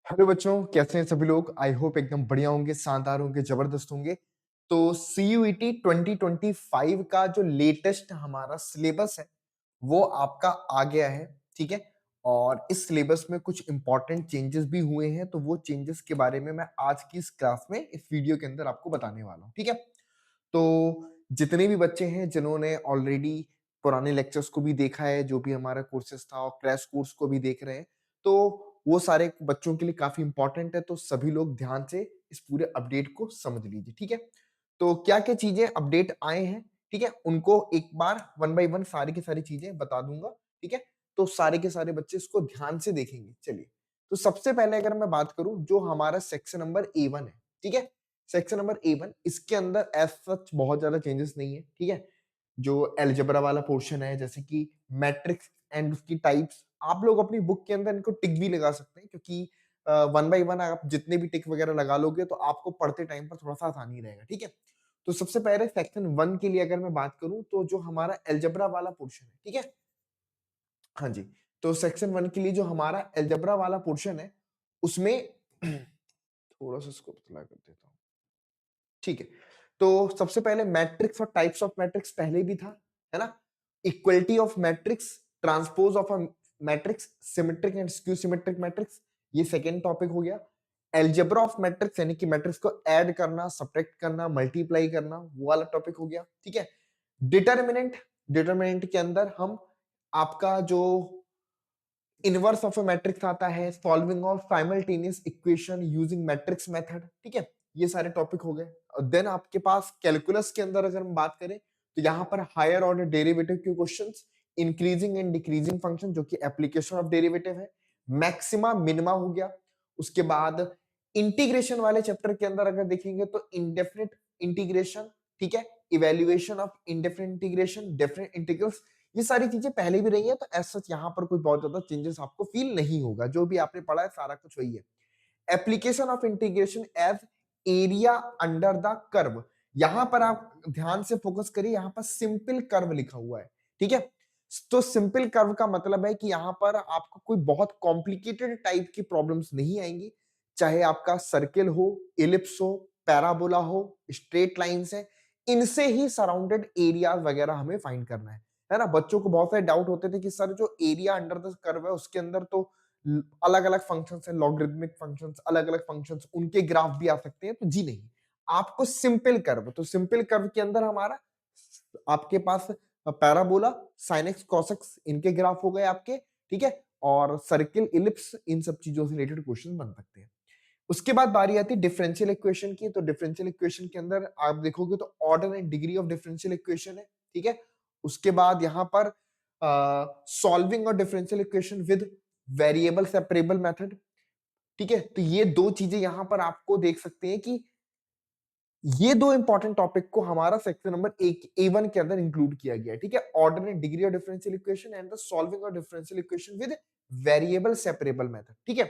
Hello बच्चों, कैसे हैं सभी लोग? आई होप एकदम बढ़िया होंगे, शानदार होंगे, जबरदस्त होंगे। तो सीयूईटी 2025 का जो लेटेस्ट हमारा सिलेबस है, वो आपका आ गया है, ठीक है? और इस सिलेबस में कुछ इंपॉर्टेंट चेंजेस भी हुए हैं, तो वो चेंजेस के बारे में मैं आज की इस क्लास में, इस वीडियो के अंदर आपको बताने वाला हूँ, ठीक है? तो जितने भी बच्चे हैं जिन्होंने ऑलरेडी पुराने लेक्चर्स को भी देखा है, जो भी हमारा कोर्सेस था और क्रैश कोर्स को भी देख रहे हैं, तो वो सारे बच्चों के लिए काफ़ी इम्पोर्टेंट है, तो सभी लोग ध्यान से इस पूरे अपडेट को समझ लीजिए, ठीक है? तो क्या-क्या चीज़ें अपडेट आए हैं, ठीक है? उनको एक बार वन बाय वन सारी की सारी चीज़ें बता दूँगा, ठीक है? तो सारे के सारे बच्चे इसको ध्यान से देखेंगे। चलिए, तो सबसे पहले अगर मैं बात करूँ, जो हमारा सेक्शन नंबर A1 है, ठीक है? सेक्शन नंबर A1 इसके अंदर एज़ सच बहुत ज़्यादा चेंजेस नहीं है, ठीक है? जो अलजेब्रा वाला पोर्शन है, जैसे कि मैट्रिक्स एंड उसकी टाइप्स, आप लोग अपनी बुक के अंदर इनको टिक भी लगा सकते हैं, क्योंकि वन बाय वन आप जितने भी टिक वगैरह लगा लोगे तो आपको पढ़ते टाइम पर थोड़ा-सा आसानी रहेगा, ठीक है? तो सबसे पहले सेक्शन 1 के लिए अगर मैं बात करूँ, तो जो हमारा अलजेब्रा वाला पोर्शन है, ठीक है? हाँ जी, तो सेक्शन 1 के लिए जो हमारा अलजेब्रा वाला पोर्शन है, उसमें थोड़ा-सा इसको पतला कर देता हूँ। ठीक है। तो सबसे पहले मैट्रिक्स और टाइप्स ऑफ मैट्रिक्स पहले भी था, है ना? Equality of matrix, transpose of a matrix, symmetric and skew symmetric matrix, ये सेकंड टॉपिक हो गया। अलजेब्रा ऑफ मैट्रिक्स यानी कि मैट्रिक्स को ऐड करना, सब्ट्रैक्ट करना, मल्टीप्लाई करना, वो वाला टॉपिक हो गया, ठीक है? डिटर्मिनेंट, डिटर्मिनेंट के अंदर हम आपका जो इनवर्स ऑफ अ मैट्रिक्स आता है, solving of simultaneous equation using matrix method, ठीक है? ये सारे टॉपिक हो गए। और देन आपके पास कैलकुलस के अंदर अगर हम बात करें, तो यहाँ पर हायर ऑर्डर डेरिवेटिव के questions, increasing and decreasing function जो कि एप्लीकेशन ऑफ डेरिवेटिव है, मैक्सिमा मिनिमा हो गया। उसके बाद इंटीग्रेशन वाले चैप्टर के अंदर अगर देखेंगे तो इंडेफिनिट इंटीग्रेशन, ठीक है? Evaluation of indefinite integration, definite integrals, ये सारी चीजें पहले भी रही है, तो एज सच यहाँ पर कोई बहुत ज्यादा चेंजेस आपको फील नहीं होगा। जो भी आपने पढ़ा है सारा कुछ वही है। Application of integration as area under the curve, यहां पर आप ध्यान से फोकस करिए, यहां पर सिंपल कर्व लिखा हुआ है, ठीक है? तो सिंपल कर्व का मतलब है कि यहां पर आपको कोई बहुत कॉम्प्लिकेटेड टाइप की प्रॉब्लम्स नहीं आएंगी, चाहे आपका सर्किल हो, इलिप्स हो, पैराबोला हो, स्ट्रेट लाइंस है, इनसे ही सराउंडेड एरिया वगैरह हमें फाइंड करना है ना? बच्चों को बहुत सारे डाउट होते थे कि सर जो एरिया अंडर द कर्व है उसके अंदर तो अलग-अलग फंक्शंस हैं, लॉगरिथमिक फंक्शंस, अलग-अलग फंक्शंस, उनके ग्राफ भी आ सकते हैं, तो जी नहीं। आपको सिंपल कर्व, तो सिंपल कर्व के अंदर हमारा आपके पास parabola, sin x, cos x इनके ग्राफ हो गए आपके, ठीक है? और सर्किल, इलिप्स, इन सब चीजों से रिलेटेड क्वेश्चन बन सकते हैं। उसके बाद बारी आती है डिफरेंशियल इक्वेशन की, तो डिफरेंशियल इक्वेशन के अंदर आप देखोगे तो order and degree of differential equation है, ठीक है? उसके बाद यहाँ पर सॉल्विंग और differential equation with variable separable method, ठीक है? तो ये दो चीजें यहाँ पर आपको देख सकते हैं कि ये दो इंपॉर्टेंट टॉपिक को हमारा सेक्शन नंबर A1 के अंदर इंक्लूड किया गया है, ठीक है? Order and degree of differential equation and the solving of differential equation with variable separable method, ठीक है?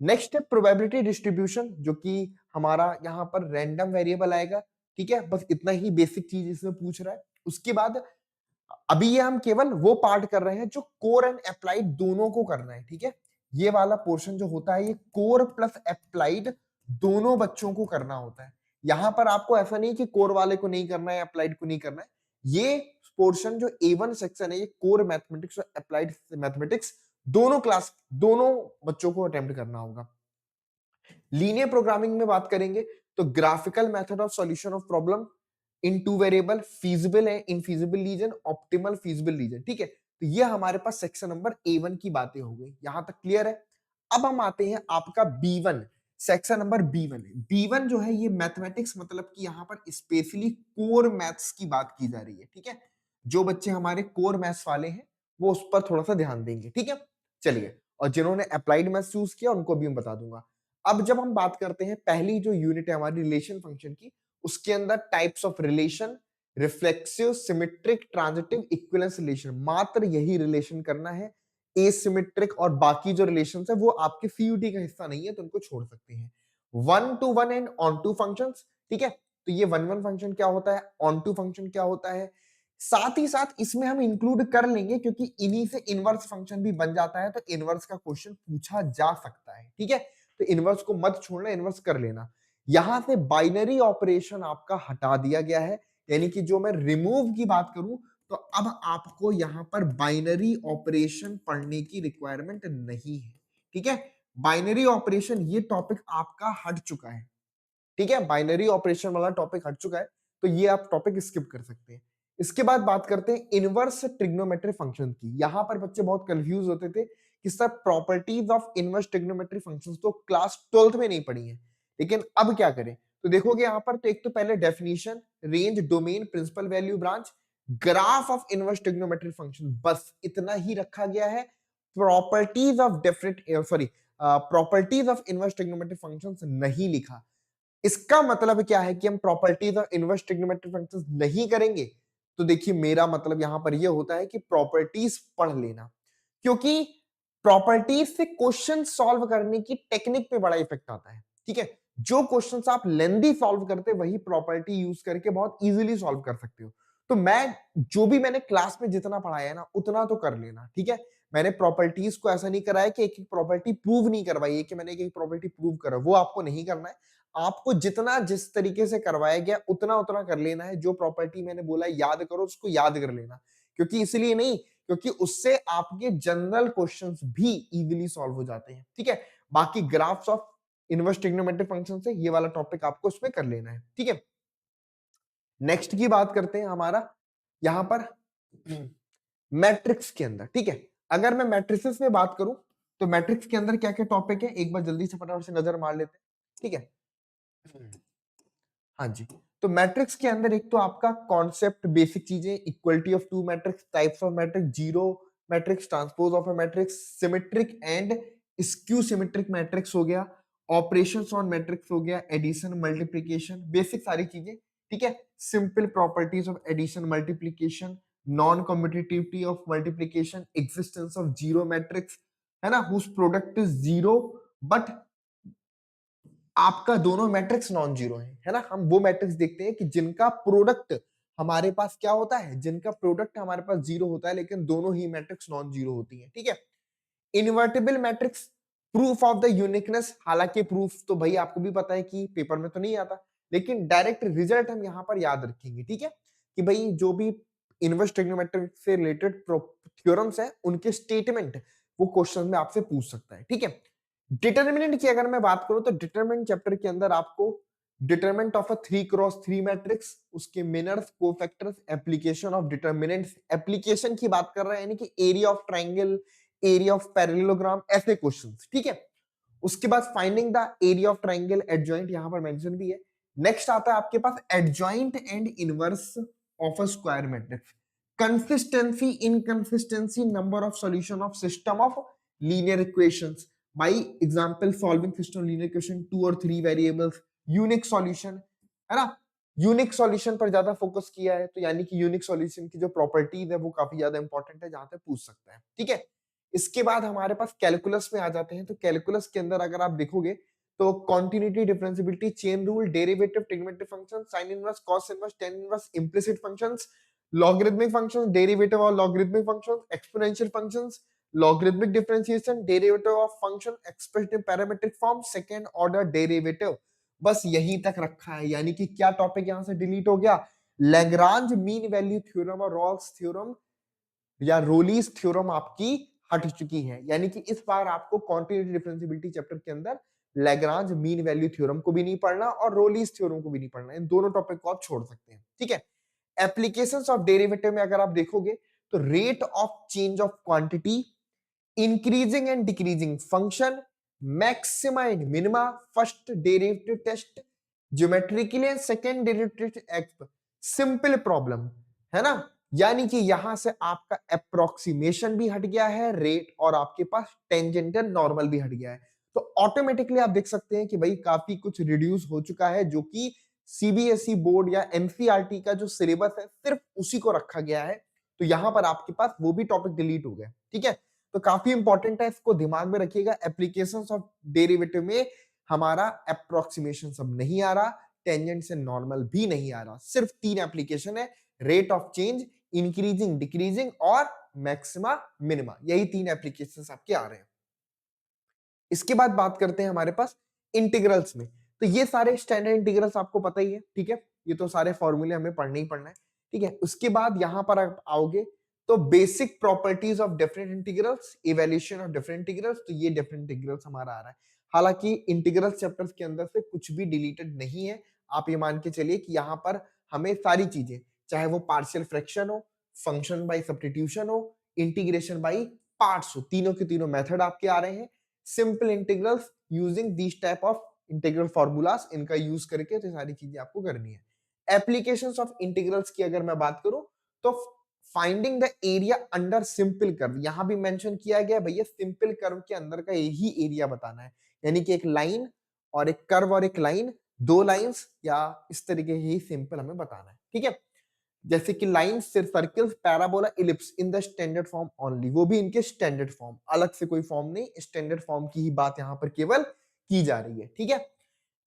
नेक्स्ट है प्रोबेबिलिटी डिस्ट्रीब्यूशन, जो कि हमारा यहाँ पर रैंडम वेरिएबल आएगा, ठीक है? बस इतना ही बेसिक चीज इसमें पूछ रहा है। उसके बाद अभी ये हम केवल वो पार्ट कर रहे हैं जो कोर एंड अप्लाइड दोनों को करना है, ठीक है? ये वाला पोर्शन जो होता है, ये कोर प्लस अप्लाइड दोनों बच्चों को करना होता है। यहां पर आपको ऐसा नहीं कि कोर वाले को नहीं करना है, अप्लाइड को नहीं करना है। ये पोर्शन जो A1 सेक्शन है, ये कोर मैथमेटिक्स और अप्लाइड मैथमेटिक्स दोनों क्लास, दोनों बच्चों को अटेम्प्ट करना होगा। लीनियर प्रोग्रामिंग में बात करेंगे तो graphical method of solution of problem in two variable, feasible है, इनफीजिबल रीजन, ऑप्टिमल फीजिबल रीजन, ठीक है? तो ये हमारे पास सेक्शन नंबर A1 की बातें हो गई, यहां तक क्लियर है? अब हम आते हैं आपका B1, सेक्शन नंबर B1 है। B1 जो है ये मैथमेटिक्स, मतलब कि यहां पर स्पेशली कोर मैथ्स की बात की जा रही है, ठीक है? जो बच्चे हमारे कोर मैथ्स वाले हैं वो उस पर थोड़ा सा ध्यान देंगे, ठीक है? चलिए, और जिन्होंने अप्लाइड मैथ्स चूज किया उनको भी मैं बता दूंगा। अब जब हम बात करते हैं पहली जो यूनिट है हमारी रिलेशन फंक्शन की, उसके अंदर types of relation, reflexive, symmetric, transitive, equivalence relation, मात्र यही रिलेशन करना है। एसिमेट्रिक और बाकी जो रिलेशन है वो आपके सीयूटी का हिस्सा नहीं है, तो उनको छोड़ सकते हैं। One to one and onto function, ठीक है? तो ये वन वन फंक्शन क्या होता है, ऑन टू फंक्शन क्या होता है, साथ ही साथ इसमें हम इंक्लूड कर लेंगे क्योंकि इन्हीं से इनवर्स फंक्शन भी बन जाता है, तो इनवर्स का क्वेश्चन पूछा जा सकता है, ठीक है? तो इनवर्स को मत छोड़ना, इनवर्स कर लेना। यहां से बाइनरी ऑपरेशन आपका हटा दिया गया है, यानी कि जो मैं रिमूव की बात करूं तो अब आपको यहां पर बाइनरी ऑपरेशन पढ़ने की रिक्वायरमेंट नहीं है। ठीक है, बाइनरी ऑपरेशन ये टॉपिक आपका हट चुका है। ठीक है, बाइनरी ऑपरेशन वाला टॉपिक हट चुका है, तो ये आप टॉपिक स्किप कर सकते हैं। इसके बाद बात करते हैं इनवर्स ट्रिग्नोमेट्री फंक्शन की। यहां पर बच्चे बहुत कंफ्यूज होते थे कि sir properties of inverse trigonometry functions तो क्लास 12th में नहीं पढ़ी है, लेकिन अब क्या करें? तो देखोगे यहां पर, तो एक तो पहले definition, range, domain, principal value, branch, graph of inverse trigonometry function, बस इतना ही रखा गया है। Properties of definite sorry properties of inverse trigonometry functions नहीं लिखा। इसका मतलब क्या है कि हम प्रॉपर्टीज और इनवर्स ट्रिग्नोमेट्रिक फंक्शंस नहीं करेंगे? तो देखिए मेरा मतलब यहां पर यह होता है कि प्रॉपर्टीज पढ़ लेना, क्योंकि प्रॉपर्टीज से क्वेश्चन सॉल्व करने की टेक्निक पे बड़ा इफेक्ट आता है। ठीक है, जो क्वेश्चंस आप लेंदी सॉल्व करते वही प्रॉपर्टी यूज करके बहुत इजीली सॉल्व कर सकते हो। तो मैं जो भी मैंने क्लास में जितना पढ़ाया है ना उतना तो कर लेना। ठीक है, मैंने प्रॉपर्टीज को ऐसा नहीं कराया कि एक एक प्रॉपर्टी प्रूव नहीं करवाई है कि मैंने एक एक प्रॉपर्टी प्रूव करा, वो आपको नहीं करना है। आपको जितना जिस तरीके से करवाया गया उतना उतना कर लेना है। जो प्रॉपर्टी मैंने बोला याद करो, उसको याद कर लेना, क्योंकि इसलिए नहीं, क्योंकि उससे आपके जनरल क्वेश्चंस भी इजीली सॉल्व हो जाते हैं। ठीक है, बाकी graphs of inverse trigonometric function से ये वाला टॉपिक आपको उसमें कर लेना है। ठीक है, नेक्स्ट की बात करते हैं हमारा यहां पर मैट्रिक्स के अंदर। ठीक है, अगर मैं मैट्रिसेस में बात करूं तो मैट्रिक्स के अंदर क्या क्या टॉपिक है एक बार जल्दी से फटाफट से नजर मार लेते हैं। ठीक है, हाँ जी, तो मैट्रिक्स के अंदर एक तो आपका कॉन्सेप्ट, बेसिक चीजें, equality of two matrix, types of matrix, zero matrix, transpose of a matrix, symmetric and skew symmetric matrix हो गया, ऑपरेशंस ऑन मैट्रिक्स हो गया, एडिशन, मल्टीप्लिकेशन, बेसिक सारी चीजें। ठीक है, simple properties of addition, multiplication, non commutativity of multiplication, existence of zero matrix, है ना, whose product is zero but आपका दोनों मैट्रिक्स नॉन जीरो है ना। हम वो मैट्रिक्स देखते हैं कि जिनका प्रोडक्ट हमारे पास क्या होता है, जिनका प्रोडक्ट हमारे पास जीरो होता है लेकिन दोनों ही मैट्रिक्स नॉन जीरो होती है। ठीक है, invertible matrix, proof of the uniqueness, हालांकि प्रूफ तो भाई आपको भी पता है कि पेपर में तो नहीं आता, लेकिन डायरेक्ट रिजल्ट हम यहां पर याद रखेंगे। ठीक है, कि भाई जो भी इनवर्स ट्रिग्नोमेट्री से रिलेटेड थ्योरम्स है उनके स्टेटमेंट वो क्वेश्चन में आपसे पूछ सकता है। ठीक है, डिटर्मिनेंट की अगर मैं बात करूं तो डिटर्मिनेंट चैप्टर के अंदर आपको determinant of a 3x3 matrix, उसके minors, cofactors, application of determinants, application की बात कर रहे हैं यानी कि area of triangle, area of parallelogram, ऐसे क्वेश्चंस। ठीक है, उसके बाद finding the area of triangle adjoint यहां पर मेंशन भी है। नेक्स्ट आता है आपके पास adjoint and inverse of a square matrix, consistency, inconsistency, number of solution of system of linear equations, by example solving system linear equation 2 or 3 variables, unique solution, है ना। यूनिक सॉल्यूशन पर ज्यादा फोकस किया है, तो यानी कि यूनिक सॉल्यूशन की जो प्रॉपर्टीज है वो काफी ज्यादा इंपॉर्टेंट है, जहां से पूछ सकता है। ठीक है, इसके बाद हमारे पास कैलकुलस में आ जाते हैं। तो कैलकुलस के अंदर अगर आप देखोगे तो continuity, differentiability, chain rule, derivative, trigonometric function, sine inverse, cos inverse, tan inverse, implicit functions, logarithmic functions, derivative और logarithmic functions, exponential functions, logarithmic differentiation, derivative of function expressed in parametric form, second order derivative, बस यहीं तक रखा है। यानी कि क्या topic यहां से डिलीट हो गया, लैग्रांज मीन वैल्यू थ्योरम और रॉल्स थ्योरम या रोलीज थ्योरम आपकी हट चुकी है। यानी कि इस बार आपको कॉन्टिन्यूटी डिफरेंशियबिलिटी चैप्टर के अंदर लैग्रांज मीन वैल्यू थ्योरम को भी नहीं पढ़ना और रोलीज थ्योरम को भी नहीं पढ़ना, इन दोनों टॉपिक को आप छोड़ सकते हैं। ठीक है, एप्लीकेशंस ऑफ डेरिवेटिव में अगर आप देखोगे तो rate of change of quantity, increasing and decreasing function, maxima and minima, first derivative test, geometrically and second derivative exp, simple problem, है ना। यानी कि यहां से आपका अप्रोक्सीमेशन भी हट गया है, रेट, और आपके पास टेंजेंटल नॉर्मल भी हट गया है। तो ऑटोमेटिकली आप देख सकते हैं कि भाई काफी कुछ रिड्यूस हो चुका है, जो कि सीबीएसई बोर्ड या एनसीईआरटी का जो सिलेबस है सिर्फ उसी को रखा गया है। तो यहां पर आपके पास वो भी टॉपिक डिलीट हो गया। ठीक है, तो काफी इंपॉर्टेंट है, इसको दिमाग में रखिएगा। एप्लीकेशंस ऑफ डेरिवेटिव में हमारा अप्रोक्सीमेशन सब नहीं आ रहा, टेंजेंट से नॉर्मल भी नहीं आ रहा, सिर्फ 3 एप्लीकेशन है, rate of change, increasing, decreasing और मैक्सिमा, मिनिमा, यही 3 एप्लीकेशंस आपके आ रहे हैं। इसके बाद बात करते हैं हमारे पास इंटीग्रल्स में। तो ये सारे स्टैंडर्ड इंटीग्रल्स आपको पता ही है, ठीक है? ये तो सारे फॉर्मूले हमें पढ़ने ही पढ़ना है, ठीक है? उसके बाद यहाँ पर आप आओगे तो basic properties of different integrals, evaluation of different integrals, तो ये डिफरेंट इंटीग्रल्स हमारा आ रहा है। हालांकि इंटीग्रल चैप्टर्स के अंदर से कुछ भी डिलीटेड नहीं है, आप ये मान के चलिए कि यहाँ पर हमें सारी चीजें, चाहे वो पार्शियल फ्रैक्शन हो, फंक्शन बाय सब्स्टिट्यूशन हो, इंटीग्रेशन बाय पार्ट्स हो, तीनों के तीनों मेथड आपके आ रहे हैं। Simple integrals using this type of integral formulas, इनका यूज करके तो सारी चीजें आपको करनी है। एप्लीकेशंस ऑफ इंटीग्रल्स की अगर मैं बात करूं तो finding the area under simple curve, यहां भी मेंशन किया गया भैया सिंपल कर्व के अंदर का यही एरिया बताना है, यानी कि एक लाइन और एक कर्व और एक लाइन, दो लाइंस या इस तरीके ही सिंपल हमें बताना है, ठीक है? जैसे कि line, circles, parabola, ellipse in the standard form only, वो भी इनके स्टैंडर्ड फॉर्म, अलग से कोई फॉर्म नहीं, स्टैंडर्ड फॉर्म की ही बात यहां पर केवल की जा रही है, ठीक है?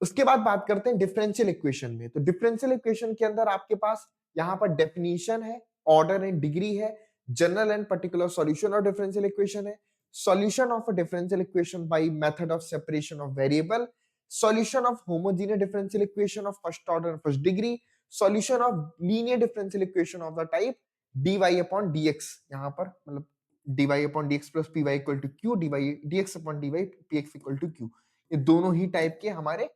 उसके बाद बात करते हैं डिफरेंशियल इक्वेशन में। तो डिफरेंशियल इक्वेशन के अंदर आपके पास यहां पर डेफिनेशन है, ऑर्डर एंड डिग्री है, general and particular solution of differential equation है, solution of a differential equation by method of separation of variable, solution of homogeneous differential equation of first order first degree, solution of linear differential equation of the type dy upon dx, यहां पर मतलब dy upon dx plus py equal to q, dx upon dy px equal to q, ये दोनों ही type के हमारे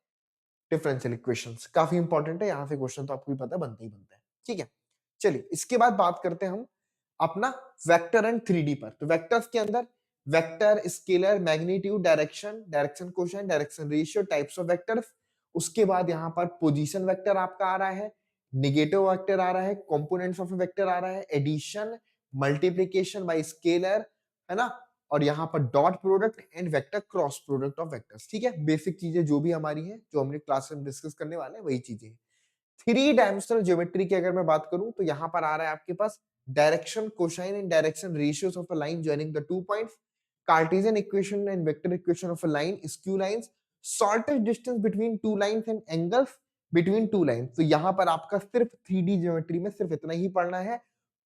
differential equations, काफी important है, यहां से क्वेश्चन तो आपको भी पता है बनते ही बनते हैं, ठीक है? चलिए इसके बाद बात करते हैं हम अपना वेक्टर एंड 3D पर। तो वेक्टर्स के अंदर vector, scalar, magnitude, direction, direction quotient, direction ratio, types of vectors. उसके बाद यहाँ पर पोजीशन वेक्टर आपका आ रहा है, निगेटिव वेक्टर आ रहा है, कंपोनेंट्स ऑफ वेक्टर आ रहा है, एडिशन, मल्टीप्लिकेशन बाय स्केलर, है ना? और यहाँ पर dot product and vector cross product of vectors, ठीक है? बेसिक चीजें जो भी हमारी हैं, जो हमने क्लास में डिस्कस करने वाले हैं, वही चीजें हैं। थ्री डायमेंशनल ज्योमेट्री की अगर मैं बात करूं तो यहां पर आ रहा है आपके पास direction cosine and direction ratios of a line joining the 2 points, Cartesian equation and vector equation of a line, skew lines, shortest distance between two lines and angles between two lines. तो यहां पर आपका सिर्फ 3D geometry में सिर्फ इतना ही पढ़ना है,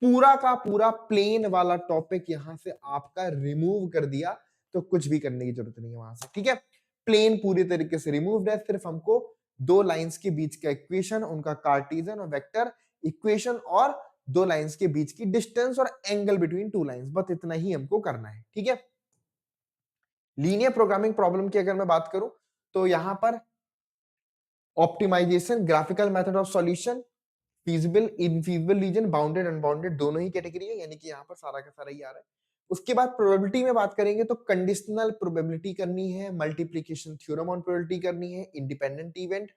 पूरा का पूरा प्लेन वाला टॉपिक यहां से आपका रिमूव कर दिया, तो कुछ भी करने की जरूरत नहीं है वहां से, ठीक है? प्लेन पूरी तरीके से रिमूव्ड है, सिर्फ हमको दो लाइंस के बीच का इक्वेशन, उनका कार्टेशियन और वेक्टर इक्वेशन, और दो लाइंस के बीच की डिस्टेंस और एंगल बिटवीन टू लाइंस, बस इतना ही हमको करना है, ठीक है? लीनियर प्रोग्रामिंग प्रॉब्लम की अगर मैं बात करूं तो यहां पर optimisation, graphical method of solution, feasible, infeasible region, bounded, unbounded, दोनों ही कैटेगरी है, यानी कि यहाँ पर सारा का सारा ही आ रहा है। उसके बाद प्रोबेबिलिटी में बात करेंगे तो कंडीशनल प्रोबेबिलिटी करनी है, मल्टीप्लिकेशन थ्योरम ऑन प्रोबेबिलिटी करनी है, independent event,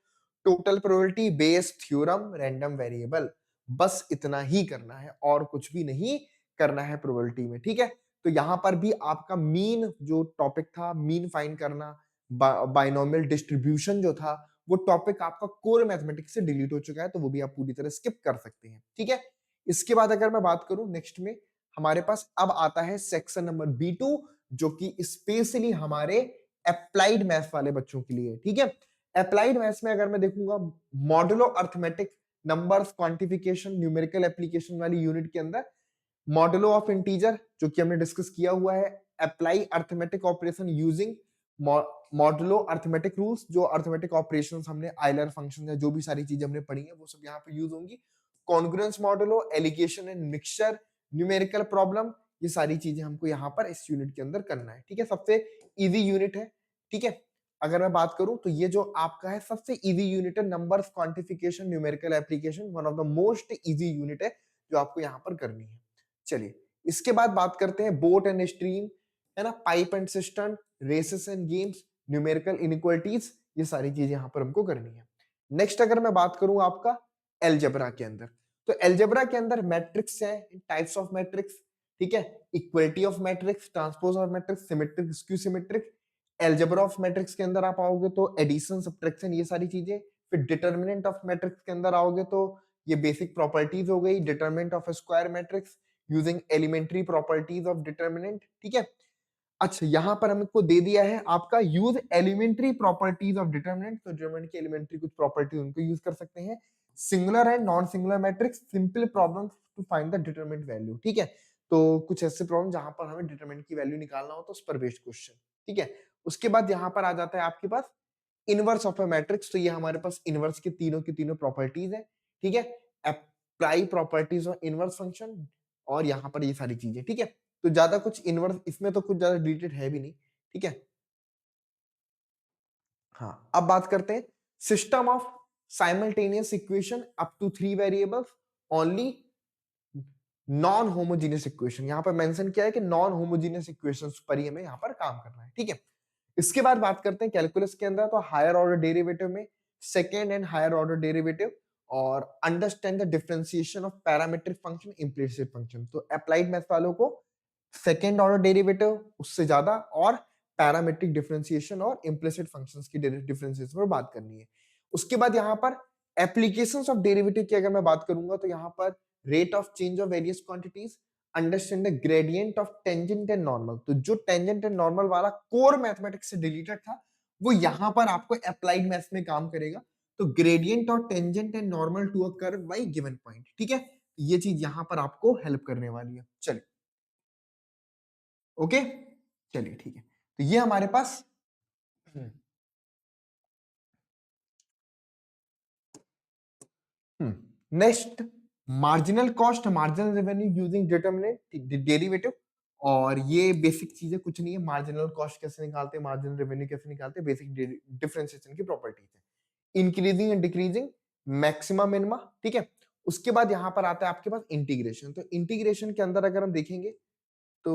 total probability, Bayes theorem, random variable, बस इतना ही करना है और कुछ भी नहीं करना है प्रोबेबिलिटी में, ठीक है? तो यहां पर भी आपका मीन जो टॉपिक था, मीन फाइंड करना, बाइनोमियल डिस्ट्रीब्यूशन जो था, वो टॉपिक आपका कोर मैथमेटिक्स से डिलीट हो चुका है, तो वो भी आप पूरी तरह स्किप कर सकते हैं, ठीक है? इसके बाद अगर मैं बात करूं नेक्स्ट में, हमारे पास अब आता है सेक्शन नंबर B2, जो कि स्पेशली हमारे अप्लाइड मैथ्स वाले बच्चों के लिए, ठीक है? अप्लाइड मैथ्स में अगर मैं देखूंगा modulo arithmetic, numbers, quantification, numerical application वाली यूनिट के अंदर मॉडुलो ऑफ इंटीजर, जो कि हमने डिस्कस किया हुआ है, apply arithmetic operation using modulo arithmetic rules, जो अर्थमेटिक ऑपरेशंस हमने आइलर फंक्शन या जो भी सारी चीजें हमने पढ़ी है वो सब यहाँ पे यूज होंगी, congruence modulo, alligation and mixture, numerical problem, ये सारी चीजें हमको यहाँ पर इस यूनिट के अंदर करना है, ठीक है? सबसे इजी यूनिट है, ठीक है? अगर मैं बात करूं तो ये जो आपका है सबसे इजी यूनिट है, numbers, quantification, numerical application, one of the most easy unit है जो आपको यहाँ पर करनी है। चलिए इसके बाद बात करते हैं बोट एंड स्ट्रीम, है ना, pipe and system, races and games, numerical inequalities, ये सारी चीजें यहां पर हमको करनी है। नेक्स्ट अगर मैं बात करूं आपका एलजेब्रा के अंदर, तो एलजेब्रा के अंदर मैट्रिक्स है, टाइप्स ऑफ मैट्रिक्स, ठीक है? Equality of matrix, transpose of matrix, symmetric, skew symmetric. Algebra of matrix के अंदर आप आओगे तो एडिशन, सब्ट्रैक्शन, ये सारी चीजें। फिर डिटर्मिनेंट ऑफ मैट्रिक्स के अंदर आओगे तो ये बेसिक प्रॉपर्टीज हो गई, determinant of square matrix using elementary properties of determinant, ठीक है? अच्छा, यहां पर हमको दे दिया है आपका use elementary properties of determinant, तो डिटर्मिनेंट की एलिमेंट्री कुछ प्रॉपर्टी उनको यूज कर सकते हैं। Singular and non singular matrix, simple problems to find the determinant value, ठीक है? तो कुछ ऐसे प्रॉब्लम जहां पर हमें डिटरमिनेंट की वैल्यू निकालना हो तो उस पर बेस्ड क्वेश्चन, ठीक है? उसके बाद यहाँ पर आ जाता है आपके पास इनवर्स ऑफ अ मैट्रिक्स। तो ये हमारे पास इनवर्स के तीनों की तीनों प्रॉपर्टीज है, ठीक है। Apply properties of inverse function और यहाँ पर ये सारी चीजें, ठीक है। तो ज्यादा कुछ इनवर्स इसमें तो कुछ ज्यादा डिलीटेड है भी नहीं, ठीक है। हाँ, अब बात करते हैं system of simultaneous equation up to 3 variables only non homogeneous equation. यहां पर मेंशन किया है कि नॉन होमोजीनियस इक्वेशंस पर ही हमें यहां पर काम करना है, ठीक है। इसके बाद बात करते हैं कैलकुलस के अंदर, तो हायर ऑर्डर डेरिवेटिव में second and higher order derivative और understand the differentiation of parametric function implicit function. तो अप्लाइड मैथ वालों को सेकेंड ऑर्डर डेरिवेटिव उससे ज्यादा और पैरामीट्रिक डिफरेंशिएशन और इम्प्लिसिट फंक्शंस की डिफरेंशिएशन पर बात करनी है। उसके बाद यहाँ पर एप्लीकेशंस ऑफ डेरिवेटिव की अगर मैं बात करूंगा तो यहाँ पर rate of change of various quantities, understand the gradient of tangent and normal. तो जो टेंजेंट एंड नॉर्मल वाला कोर मैथमेटिक्स से डिलीटेड था वो यहां पर आपको अप्लाइड मैथ्स में काम करेगा। तो ग्रेडियंट और tangent and normal to a curve by given point, ठीक है। ये चीज यहां पर आपको हेल्प करने वाली है। चलिए, ओके, चलिए ठीक है। तो ये हमारे पास next marginal cost, marginal revenue using determinant derivative. और ये बेसिक चीजें कुछ नहीं है, मार्जिनल कॉस्ट कैसे निकालते हैं, मार्जिनल रेवेन्यू कैसे निकालते हैं, बेसिक डिफरेंशिएशन की प्रॉपर्टीज है, increasing and decreasing, maxima minima, ठीक है। उसके बाद यहां पर आता है आपके पास इंटीग्रेशन। तो इंटीग्रेशन के अंदर अगर हम देखेंगे तो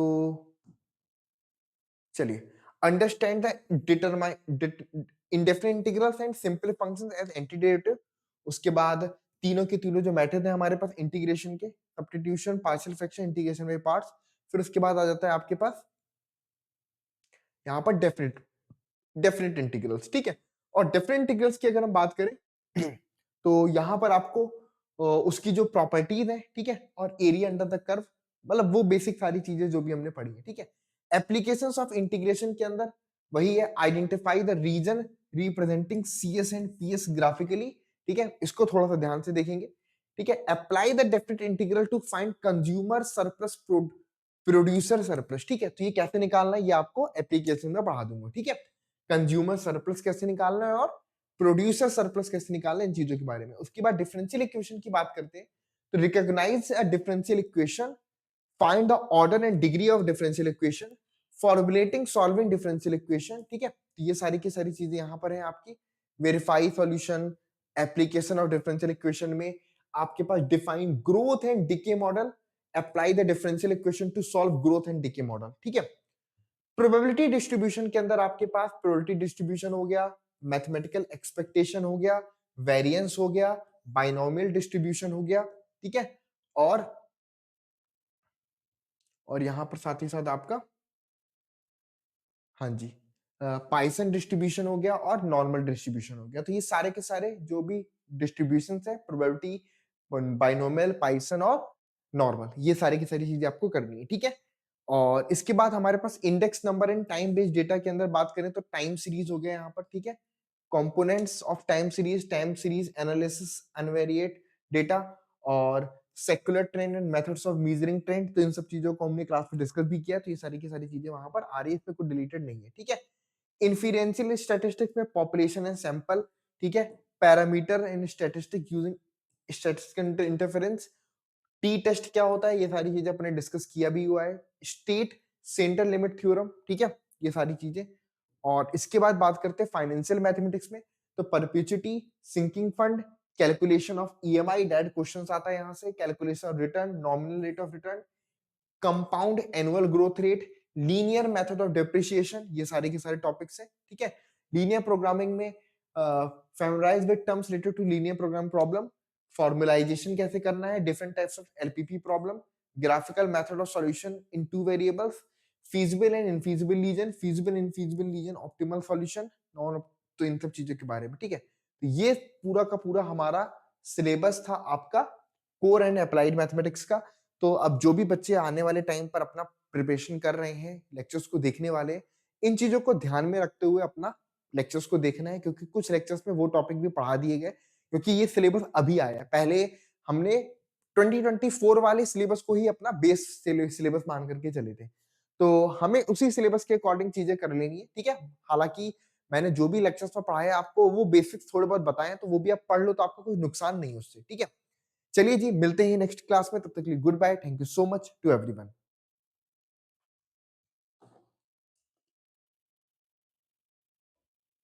चलिए, understand the determine indefinite integrals and simple functions as antiderivative. उसके बाद तीनों के तीनों जो मेथड है हमारे पास इंटीग्रेशन के, substitution, partial fraction, integration by parts. फिर उसके बाद आ जाता है आपके पास यहाँ पर डेफिनेट डेफिनेट इंटीग्रल्स, ठीक है। और डेफिनेट इंटीग्रल्स की अगर हम बात करें तो यहां पर आपको उसकी जो प्रॉपर्टीज है, ठीक है, और एरिया अंडर द कर्व, मतलब वो बेसिक सारी चीजें जो भी हमने पढ़ी है, ठीक है। एप्लीकेशंस ऑफ इंटीग्रेशन के अंदर वही है, identify the region representing CS and PS graphically, ठीक है। इसको थोड़ा सा ध्यान से देखेंगे, ठीक है। Apply the definite integral to find consumer surplus producer surplus, ठीक है। तो ये कैसे निकालना है ये आपको एप्लीकेशन में पढ़ा दूंगा, ठीक है। कंज्यूमर सरप्लस कैसे निकालना है और प्रोड्यूसर सरप्लस कैसे निकालना है, इन चीजों के बारे में। उसके बाद डिफरेंशियल इक्वेशन की बात करते हैं, तो recognise a differential equation, find the order and degree of differential equation, formulating solving differential equation, ठीक है। तो ये सारी की सारी चीजें यहाँ पर है आपकी। Verify solution, application of differential equation में आपके पास define growth and decay model, apply the differential equation to solve growth and decay model, ठीक है। प्रोबेबिलिटी डिस्ट्रीब्यूशन के अंदर आपके पास प्रोबेबिलिटी डिस्ट्रीब्यूशन हो गया, मैथमेटिकल एक्सपेक्टेशन हो गया, वेरिएंस हो गया, बाइनोमियल डिस्ट्रीब्यूशन हो गया, ठीक है। और यहां पर साथ ही साथ आपका, हाँ जी, पाइसन डिस्ट्रीब्यूशन हो गया और नॉर्मल डिस्ट्रीब्यूशन हो गया। तो ये सारे के सारे जो भी डिस्ट्रीब्यूशन है, प्रोबेबिलिटी, बाइनोमियल, पाइसन और नॉर्मल, ये सारी की सारी चीजें आपको करनी है, ठीक है। और इसके बाद हमारे पास index number and time based data के अंदर बात करें तो टाइम सीरीज हो गया यहाँ पर, ठीक है। Components of time series analysis, univariate data और secular trend and methods of measuring trend. तो इन सब चीजों को हमने क्लास में डिस्कस भी किया, तो ये सारी की सारी चीजें वहां पर आ रही है, इसमें कुछ डिलीटेड नहीं है, ठीक है। इन्फेरेंशियल स्टैटिस्टिक्स में पॉपुलेशन एंड सैंपल, ठीक है। Parameter and statistic using statistical interference. T test क्या होता है, ये सारी चीजें अपने डिस्कस किया भी हुआ है। स्टेट सेंटर लिमिट थ्योरम, ठीक है, ये सारी चीजें। और इसके बाद बात करते हैं फाइनेंशियल मैथमेटिक्स में, तो perpetuity, sinking fund, calculation of EMI, direct questions आता है यहाँ से, calculation of return, nominal rate of return, compound annual growth rate, linear method of depreciation, ये सारे के सारे टॉपिक्स है, ठीक है। लीनियर प्रोग्रामिंग में familiarise with terms related to linear program problem, formulation कैसे करना है, different types of LPP problem, graphical method of solution in two variables, feasible and infeasible lesion, feasible infeasible lesion, optimal solution, non, तो इन सब चीजों के बारे में, ठीक है। तो ये पूरा का पूरा हमारा सिलेबस था आपका कोर एंड अप्लाइड मैथमेटिक्स का। तो अब जो भी बच्चे आने वाले टाइम पर अपना प्रिपरेशन कर रहे हैं, लेक्चर्स को देखने वाले हैं, इन चीजों को ध्यान में रखते हुए अपना लेक्चर्स को देखना है, क्योंकि कुछ लेक्चर्स में वो टॉपिक भी पढ़ा दिए गए, क्योंकि ये सिलेबस अभी आया है। पहले हमने 2024 वाले सिलेबस को ही अपना बेस सिलेबस मान करके चले थे। तो हमें उसी सिलेबस के अकॉर्डिंग चीज़ें कर लेनी है, ठीक है? हालाँकि मैंने जो भी लेक्चर्स में पढ़ाया है आपको वो बेसिक्स थोड़े बहुत बताए हैं, तो वो भी आप पढ़ लो तो आपको कोई नुकसान नहीं है उससे, ठीक है? चलिए जी, मिलते हैं नेक्स्ट क्लास में, तब तक के लिए goodbye, thank you so much to everyone.